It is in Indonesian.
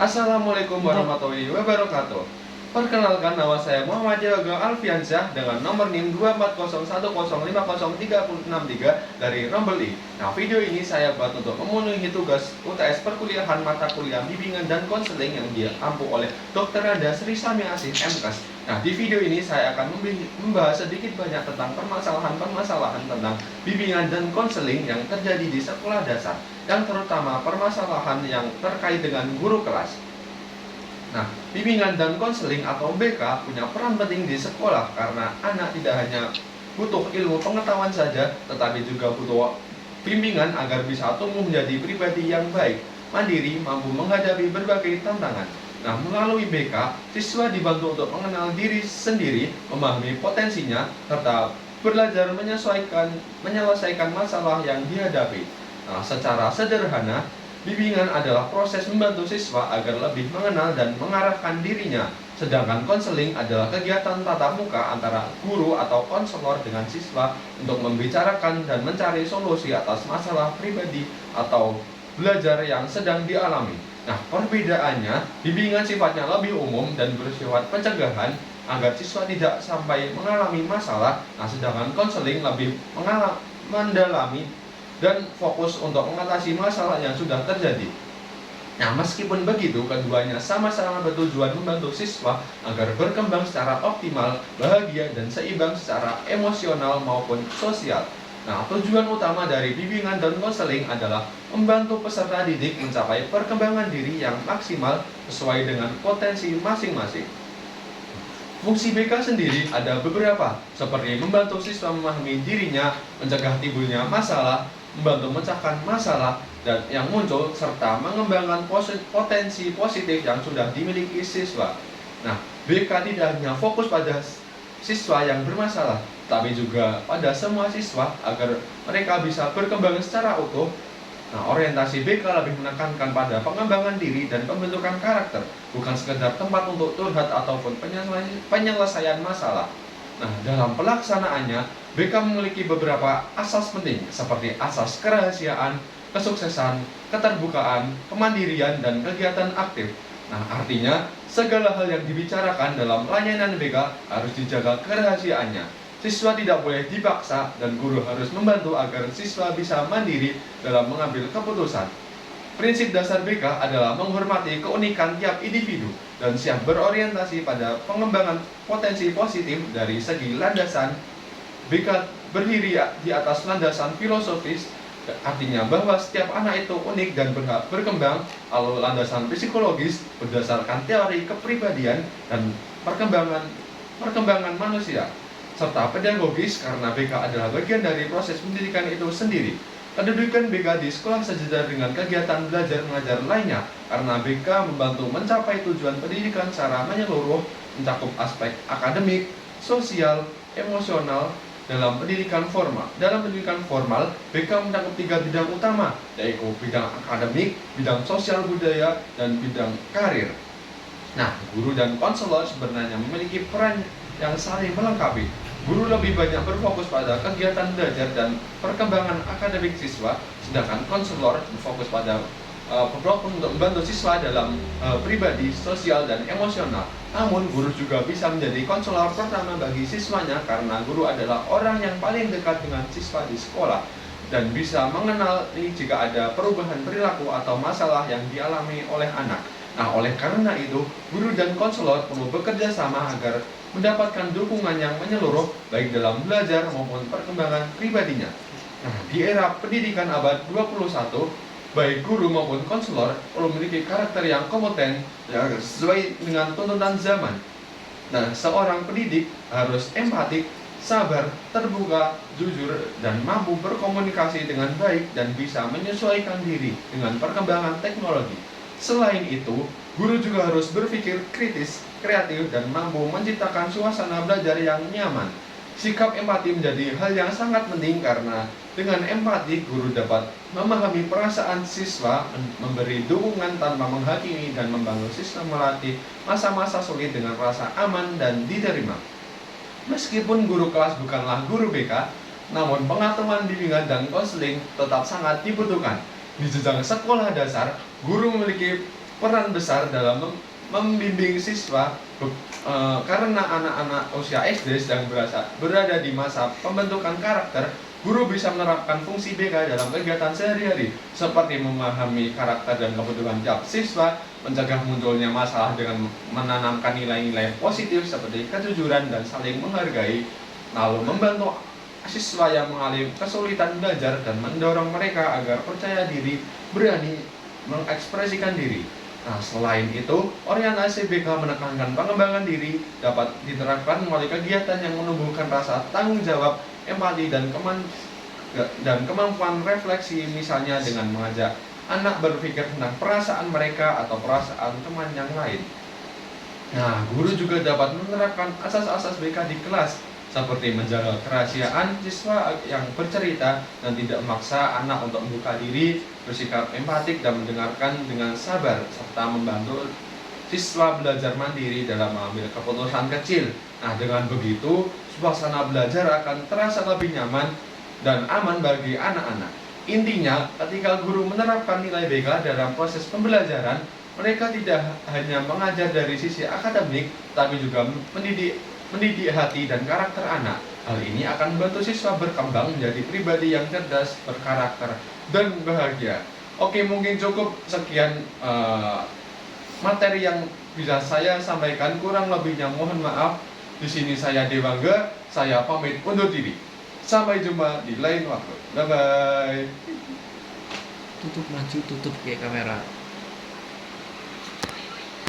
Assalamualaikum warahmatullahi wabarakatuh. Perkenalkan, nama saya Muhammad Yoga Alfiansyah dengan nomor NIM 24110503063 dari Rombeli. Nah, video ini saya buat untuk memenuhi tugas UTS perkuliahan mata kuliah bimbingan dan konseling yang diampu oleh Dr. Randa Sri Sami Asih MKes. Nah, di video ini saya akan membahas sedikit banyak tentang permasalahan-permasalahan tentang bimbingan dan konseling yang terjadi di sekolah dasar, yang terutama permasalahan yang terkait dengan guru kelas. Nah, bimbingan dan konseling atau BK punya peran penting di sekolah karena anak tidak hanya butuh ilmu pengetahuan saja, tetapi juga butuh bimbingan agar bisa tumbuh menjadi pribadi yang baik, mandiri, mampu menghadapi berbagai tantangan. Nah, melalui BK, siswa dibantu untuk mengenal diri sendiri, memahami potensinya, serta belajar menyelesaikan masalah yang dihadapi. Nah, secara sederhana, bimbingan adalah proses membantu siswa agar lebih mengenal dan mengarahkan dirinya, sedangkan konseling adalah kegiatan tatap muka antara guru atau konselor dengan siswa untuk membicarakan dan mencari solusi atas masalah pribadi atau belajar yang sedang dialami. Nah, perbedaannya, bimbingan sifatnya lebih umum dan bersifat pencegahan agar siswa tidak sampai mengalami masalah. Nah, sedangkan konseling lebih mendalami dan fokus untuk mengatasi masalah yang sudah terjadi. Nah, meskipun begitu, keduanya sama-sama bertujuan membantu siswa agar berkembang secara optimal, bahagia, dan seimbang secara emosional maupun sosial. Nah, tujuan utama dari bimbingan dan konseling adalah membantu peserta didik mencapai perkembangan diri yang maksimal sesuai dengan potensi masing-masing. Fungsi BK sendiri ada beberapa, seperti membantu siswa memahami dirinya, mencegah timbulnya masalah, membantu memecahkan masalah dan yang muncul, serta mengembangkan potensi positif yang sudah dimiliki siswa. Nah, BK tidak hanya fokus pada siswa yang bermasalah, tapi juga pada semua siswa agar mereka bisa berkembang secara utuh. Nah, orientasi BK lebih menekankan pada pengembangan diri dan pembentukan karakter, bukan sekedar tempat untuk curhat ataupun penyelesaian masalah. Nah, dalam pelaksanaannya, BK memiliki beberapa asas penting seperti asas kerahasiaan, kesuksesan, keterbukaan, kemandirian, dan kegiatan aktif. Nah, artinya segala hal yang dibicarakan dalam layanan BK harus dijaga kerahasiaannya. Siswa tidak boleh dipaksa dan guru harus membantu agar siswa bisa mandiri dalam mengambil keputusan. Prinsip dasar BK adalah menghormati keunikan tiap individu dan siap berorientasi pada pengembangan potensi positif. Dari segi landasan, BK berdiri di atas landasan filosofis, artinya bahwa setiap anak itu unik dan berhak berkembang. Lalu landasan psikologis berdasarkan teori kepribadian dan perkembangan manusia, serta pedagogis karena BK adalah bagian dari proses pendidikan itu sendiri. Kedudukan BK di sekolah sejajar dengan kegiatan belajar mengajar lainnya karena BK membantu mencapai tujuan pendidikan secara menyeluruh, mencakup aspek akademik, sosial, emosional. Dalam pendidikan formal, BK mencakup 3 bidang utama, yaitu bidang akademik, bidang sosial budaya, dan bidang karir. Nah, guru dan konselor sebenarnya memiliki peran yang saling melengkapi. Guru lebih banyak berfokus pada kegiatan belajar dan perkembangan akademik siswa, sedangkan konselor berfokus pada untuk membantu siswa dalam pribadi, sosial, dan emosional. Namun, guru juga bisa menjadi konselor pertama bagi siswanya karena guru adalah orang yang paling dekat dengan siswa di sekolah dan bisa mengenali jika ada perubahan perilaku atau masalah yang dialami oleh anak. Nah, oleh karena itu, guru dan konselor perlu bekerja sama agar mendapatkan dukungan yang menyeluruh baik dalam belajar maupun perkembangan pribadinya. Nah, di era pendidikan abad 21, baik guru maupun konselor perlu memiliki karakter yang kompeten yang sesuai dengan tuntutan zaman. Nah, seorang pendidik harus empatik, sabar, terbuka, jujur, dan mampu berkomunikasi dengan baik dan bisa menyesuaikan diri dengan perkembangan teknologi. Selain itu, guru juga harus berpikir kritis, kreatif, dan mampu menciptakan suasana belajar yang nyaman. Sikap empati menjadi hal yang sangat penting karena dengan empati, guru dapat memahami perasaan siswa, memberi dukungan tanpa menghakimi, dan membangun sistem melatih masa-masa sulit dengan rasa aman dan diterima. Meskipun guru kelas bukanlah guru BK, namun pengetahuan bimbingan dan konseling tetap sangat dibutuhkan. Di jenjang sekolah dasar, guru memiliki peran besar dalam membimbing siswa karena anak-anak usia SD sedang berada di masa pembentukan karakter. Guru bisa menerapkan fungsi BK dalam kegiatan sehari-hari, seperti memahami karakter dan kebutuhan tiap siswa, mencegah munculnya masalah dengan menanamkan nilai-nilai positif seperti kejujuran dan saling menghargai, lalu membantu siswa yang mengalami kesulitan belajar dan mendorong mereka agar percaya diri, berani mengekspresikan diri. Nah, selain itu, orientasi BK menekankan pengembangan diri dapat diterapkan melalui kegiatan yang menumbuhkan rasa tanggung jawab, empati, dan kemampuan refleksi, misalnya dengan mengajak anak berpikir tentang perasaan mereka atau perasaan teman yang lain. Nah, guru juga dapat menerapkan asas-asas BK di kelas, seperti menjaga kerahasiaan siswa yang bercerita dan tidak memaksa anak untuk membuka diri, bersikap empatik dan mendengarkan dengan sabar, serta membantu siswa belajar mandiri dalam mengambil keputusan kecil. Nah, dengan begitu, suasana belajar akan terasa lebih nyaman dan aman bagi anak-anak. Intinya, ketika guru menerapkan nilai BK dalam proses pembelajaran, mereka tidak hanya mengajar dari sisi akademik, tapi juga mendidik hati dan karakter anak. Hal ini akan membantu siswa berkembang menjadi pribadi yang cerdas, berkarakter, dan bahagia. Oke, mungkin cukup sekian materi yang bisa saya sampaikan. Kurang lebihnya mohon maaf. Di sini saya Dewangga, saya pamit undur diri. Sampai jumpa di lain waktu. Bye bye. Tutup maju, tutup kayak kamera.